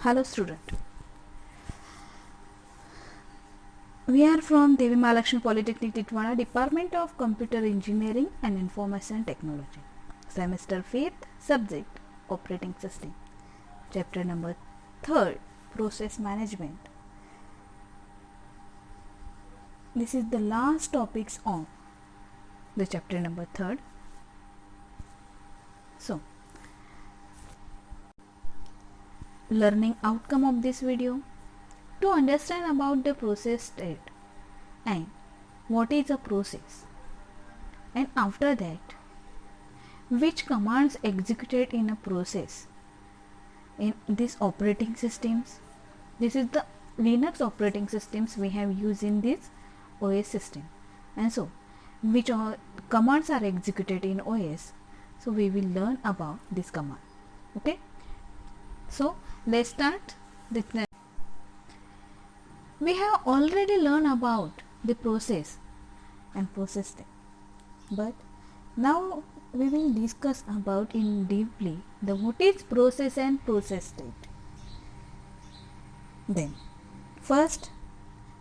Hello student. We are from Devi Mahalakshmi Polytechnic Titwana, Department of Computer Engineering and Information Technology. Semester 5th, subject Operating System. Chapter number 3rd, Process Management. This is the last topics on the chapter number 3rd. So, learning outcome of this video. To understand about the process state and what is a process, and after that which commands executed in a process in this operating systems. This is the Linux operating systems we have used in this OS system, and so which all commands are executed in OS. So we will learn about this command. Okay, so let's start the. We have already learned about the process and process step, but now we will discuss about in deeply the what is process and process state. Then first,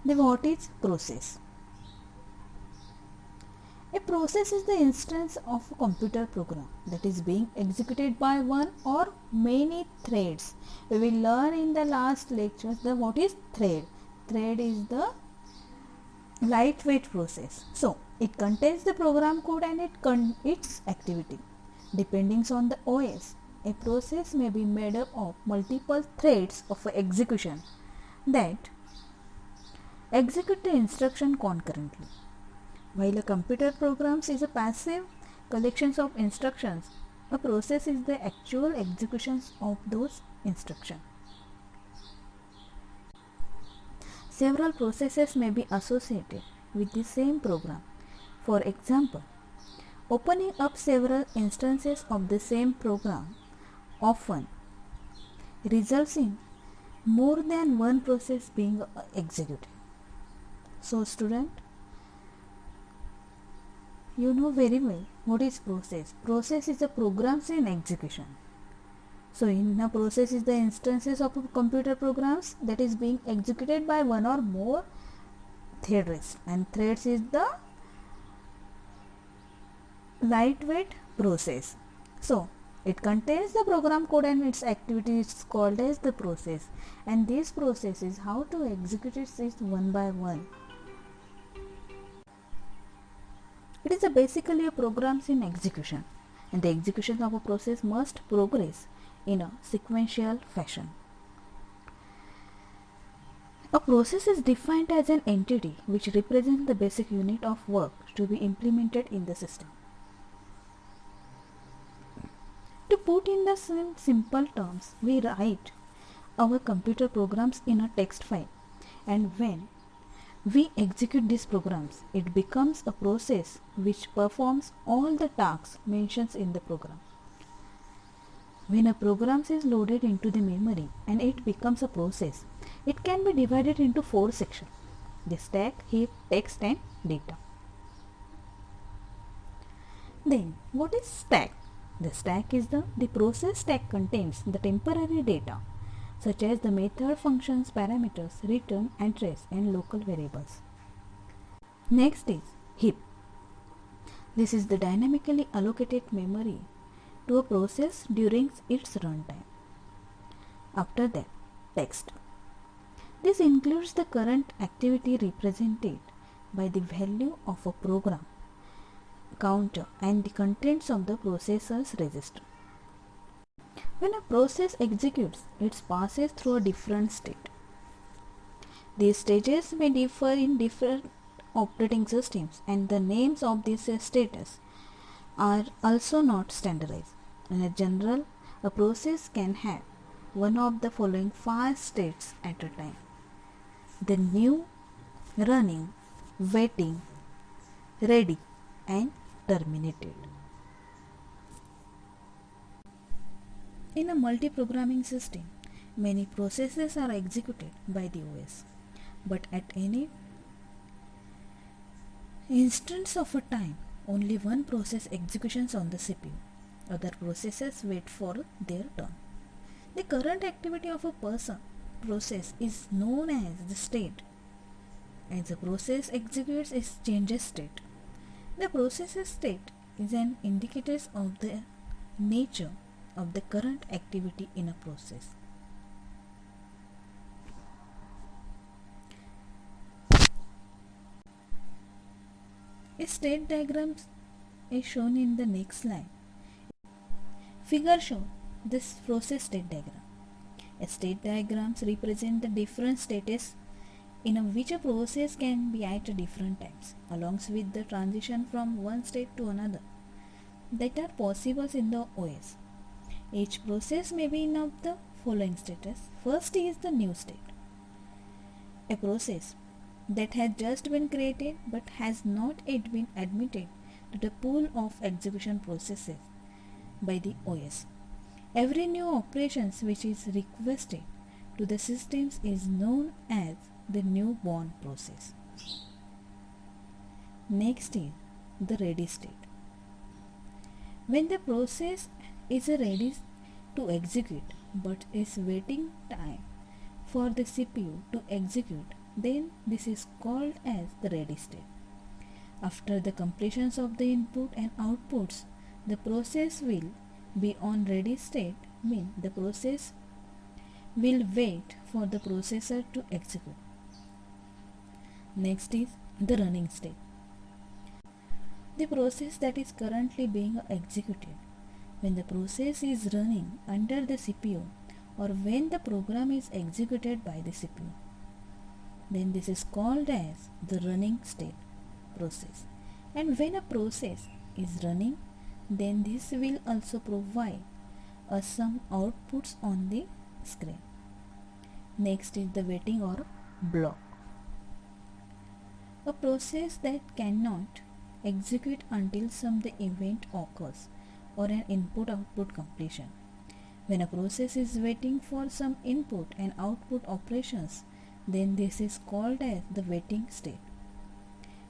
the what is process. A process is the instance of a computer program that is being executed by one or many threads. We will learn in the last lecture the what is thread. Thread is the lightweight process. So it contains the program code and its activity. Depending on the OS, a process may be made up of multiple threads of execution that execute the instruction concurrently. While a computer program is a passive collection of instructions, a process is the actual executions of those instructions. Several processes may be associated with the same program. For example, opening up several instances of the same program often results in more than one process being executed. So student, you know very well what is process. Process is the programs in execution. So in a process is the instances of computer programs that is being executed by one or more threads, and threads is the lightweight process. So it contains the program code and its activity is called as the process, and this process is how to execute it is one by one. It is basically a programs in execution, and the execution of a process must progress in a sequential fashion. A process is defined as an entity which represents the basic unit of work to be implemented in the system. To put in the simple terms, we write our computer programs in a text file, and when we execute these programs, it becomes a process which performs all the tasks mentioned in the program. When a program is loaded into the memory and it becomes a process, it can be divided into 4 sections: the stack, heap, text and data. Then what is stack? The stack is the process stack contains the temporary data such as the method, functions, parameters, return, address and local variables. Next is heap. This is the dynamically allocated memory to a process during its runtime. After that, text. This includes the current activity represented by the value of a program counter and the contents of the processor's register. When a process executes, it passes through a different state. These stages may differ in different operating systems, and the names of these states are also not standardized. In general, a process can have one of the following 5 states at a time: the new, running, waiting, ready and terminated. In a multi-programming system, many processes are executed by the OS, but at any instance of a time, only one process executions on the CPU. Other processes wait for their turn. The current activity of a process is known as the state. As the process executes, it changes state. The process's state is an indicator of the nature of the current activity in a process. A state diagram is shown in the next slide. Figure shows this process state diagram. A state diagrams represent the different states in which a process can be at different times, along with the transition from one state to another that are possible in the OS. Each process may be in of the following status. First is the new state. A process that has just been created but has not yet been admitted to the pool of execution processes by the OS. Every new operation which is requested to the systems is known as the newborn process. Next is the ready state. When the process is ready to execute but is waiting time for the CPU to execute, then this is called as the ready state. After the completion of the input and outputs, the process will be on ready state, means the process will wait for the processor to execute. Next is the running state. The process that is currently being executed when the process is running under the CPU or when the program is executed by the CPU. Then this is called as the running state process. And when a process is running, then this will also provide us some outputs on the screen. Next is the waiting or block. A process that cannot execute until some the event occurs or an input-output completion. When a process is waiting for some input and output operations, then this is called as the waiting state.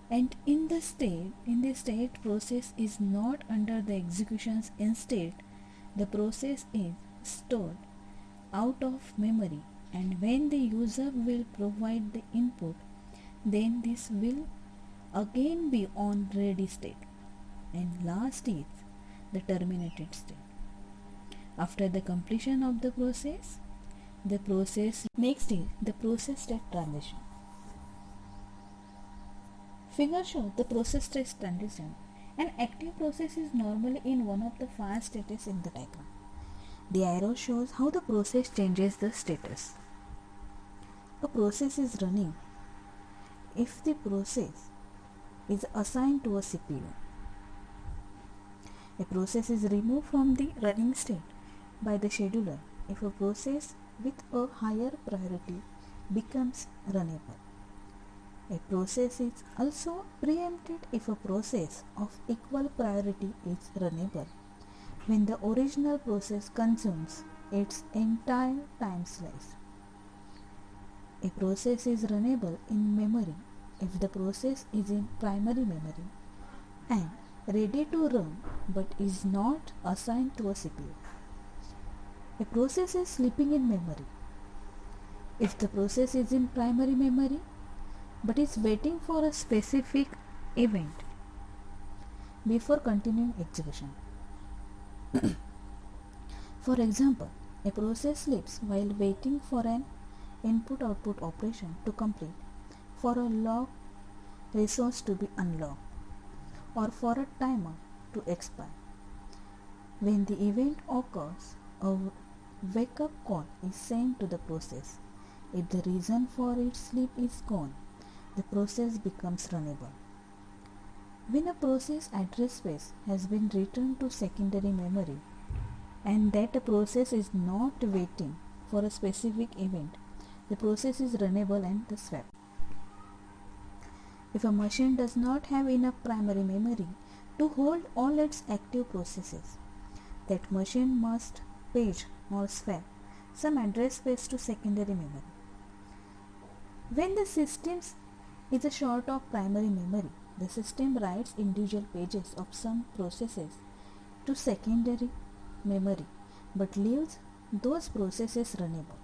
And in the state process is not under the executions. Instead, the process is stored out of memory, and when the user will provide the input, then this will again be on ready state. And last is the terminated state. After the completion of the process next is the process state transition. Figure shows the process state transition. An active process is normally in one of the 5 states in the diagram. The arrow shows how the process changes the status. A process is running if the process is assigned to a CPU. A process is removed from the running state by the scheduler if a process with a higher priority becomes runnable. A process is also preempted if a process of equal priority is runnable when the original process consumes its entire time slice. A process is runnable in memory if the process is in primary memory and ready to run but is not assigned to a CPU. A process is sleeping in memory if the process is in primary memory but is waiting for a specific event before continuing execution. For example, a process sleeps while waiting for an input-output operation to complete, for a locked resource to be unlocked, or for a timer to expire. When the event occurs, a wake-up call is sent to the process. If the reason for its sleep is gone, the process becomes runnable. When a process address space has been returned to secondary memory and that a process is not waiting for a specific event, the process is runnable and the swap. If a machine does not have enough primary memory to hold all its active processes, that machine must page or swap some address space to secondary memory. When the system is short of primary memory, the system writes individual pages of some processes to secondary memory but leaves those processes runnable.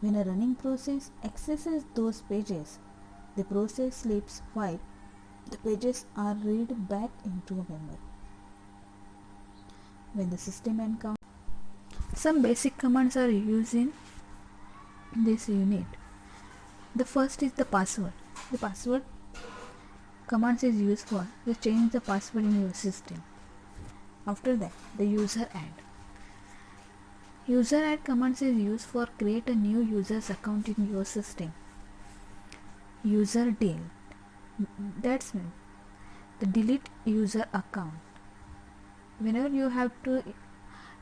When a running process accesses those pages, the process sleeps while the pages are read back into a memory. When the system encounters some basic commands are used in this unit. The first is the password. The password commands is used for to change the password in your system. After that, the user add. User add commands is used for create a new user's account in your system. User delete. That's mean the delete user account. Whenever you have to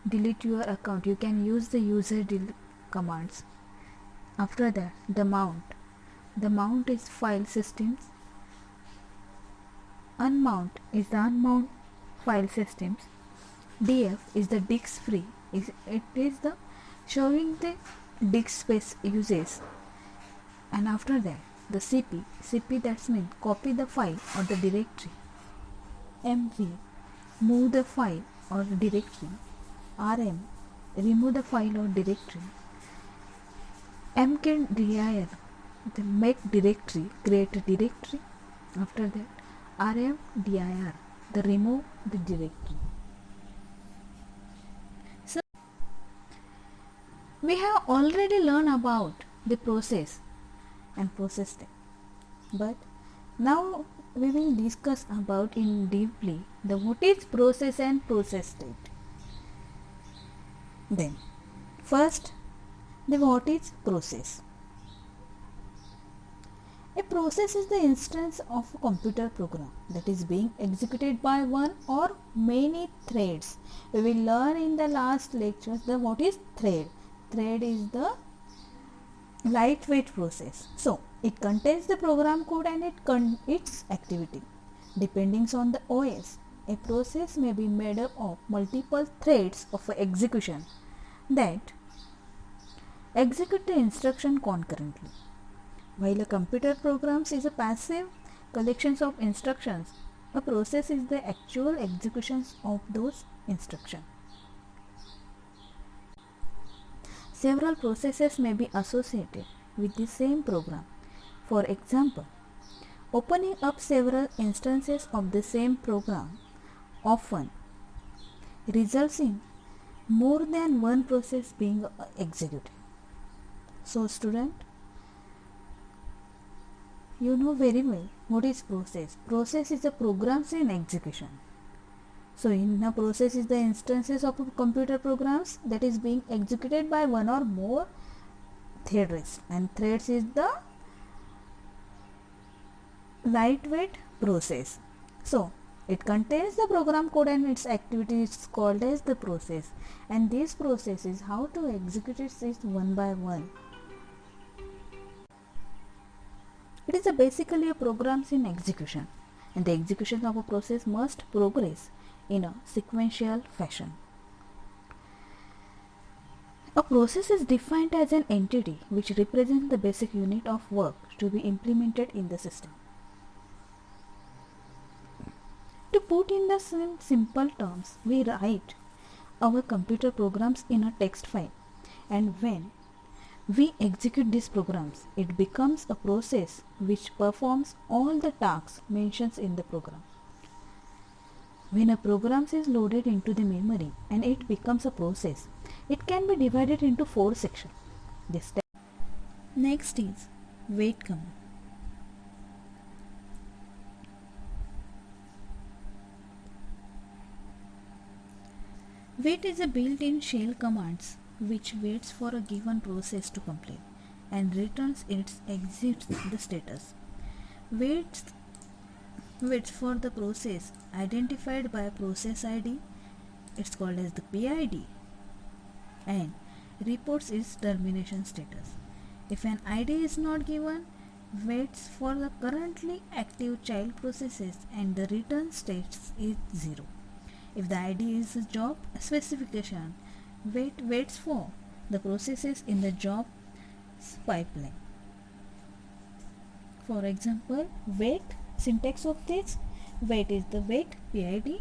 delete your account, you can use the user delete commands. After that, the mount. The mount is file systems. Unmount is the unmount file systems. DF is the disk free. It is the showing the disk space uses. And after that, the CP that means copy the file or the directory. MV, move the file or directory. RM, remove the file or directory. mkdir, the make directory, create a directory. After that, rmdir, the remove the directory. So we have already learned about the process and process step, but now we will discuss about in deeply the what is process and process state. Then first, the what is process. A process is the instance of a computer program that is being executed by one or many threads. We will learn in the last lecture the what is thread. Thread is the lightweight process. So it contains the program code and its activity. Depending on the OS, a process may be made up of multiple threads of execution that execute the instruction concurrently. While a computer program is a passive collection of instructions, a process is the actual executions of those instructions. Several processes may be associated with the same program. For example, opening up several instances of the same program often results in more than one process being executed. So student, you know very well what is process. Process is the programs in execution. So in a process is the instances of computer programs that is being executed by one or more threads, and threads is the lightweight process. So it contains the program code and its activity is called as the process, and this process is how to execute it is one by one. It is basically a programs in execution, and the execution of a process must progress in a sequential fashion. A process is defined as an entity which represents the basic unit of work to be implemented in the system. To put in the simple terms, we write our computer programs in a text file, and when we execute these programs, it becomes a process which performs all the tasks mentioned in the program. When a program is loaded into the memory and it becomes a process, it can be divided into 4 sections. Next is wait command. Wait is a built-in shell command which waits for a given process to complete and returns its exits the status. Waits for the process identified by process ID, it's called as the PID, and reports its termination status. If an ID is not given, waits for the currently active child processes and the return status is 0. If the ID is a job specification, waits for the processes in the job pipeline. For example, wait, syntax of this, wait is the wait PID.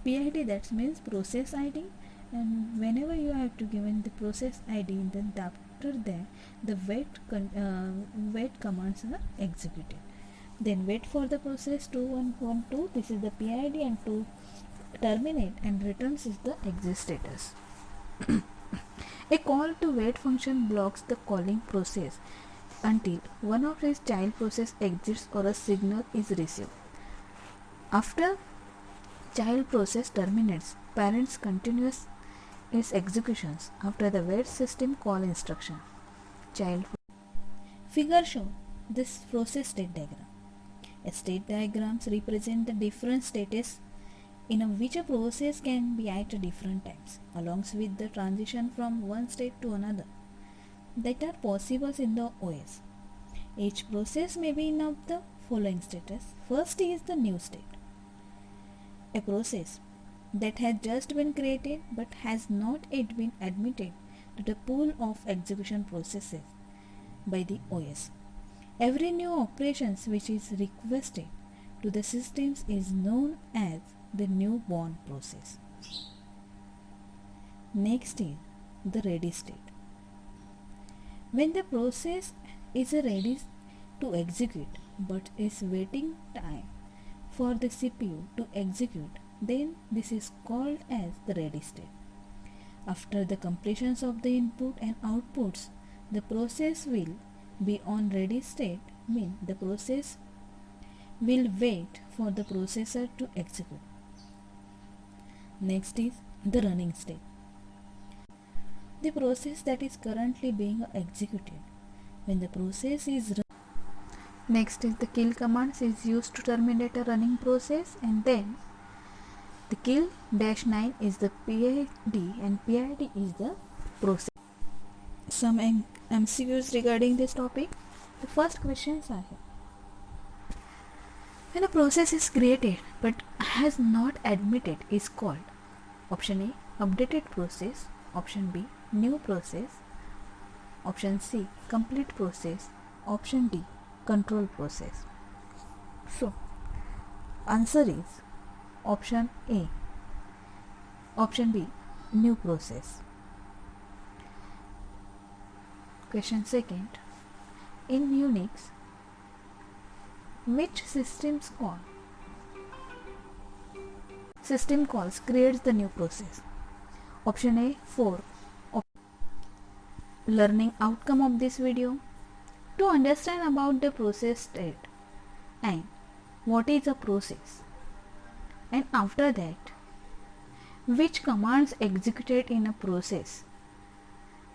PID that means process ID, and whenever you have to given the process id, then after that the wait commands are executed. Then wait for the process 2112, this is the PID, and to terminate and returns is the exit status. A call to wait function blocks the calling process until one of its child process exits or a signal is received. After child process terminates, parents continues its executions after the wait system call instruction. Child figure show this process state diagram. State diagrams represent the different states in which a process can be at different times, along with the transition from one state to another that are possible in the OS. Each process may be in of the following status. First is the new state. A process that has just been created but has not yet been admitted to the pool of execution processes by the OS. Every new operations which is requested to the systems is known as the newborn process. Next is the ready state. When the process is ready to execute but is waiting time for the CPU to execute, then this is called as the ready state. After the completions of the input and outputs, the process will be on ready state, means the process will wait for the processor to execute. Next is the running state. The process that is currently being executed. When the process is next is the kill commands is used to terminate a running process, and then the kill -9 is the PID and PID is the process. Some MCQs regarding this topic. The first questions are here. When a process is created but has not admitted is called option A updated process, option B new process, option C complete process, option D control process. So answer is option A, option B new process. Question second. In Unix, which system calls creates the new process? Option A 4. Learning outcome of this video. To understand about the process state and what is a process, and after that which commands executed in a process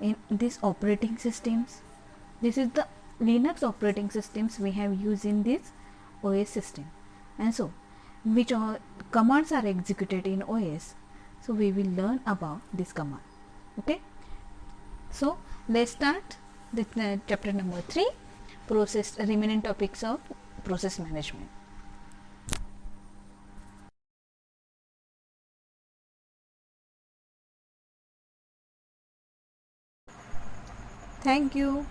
in these operating systems. This is the Linux operating systems we have used in this OS system, and so which all commands are executed in OS. So we will learn about this command. Okay, so let's start the chapter number 3, process remaining topics of process management. Thank you.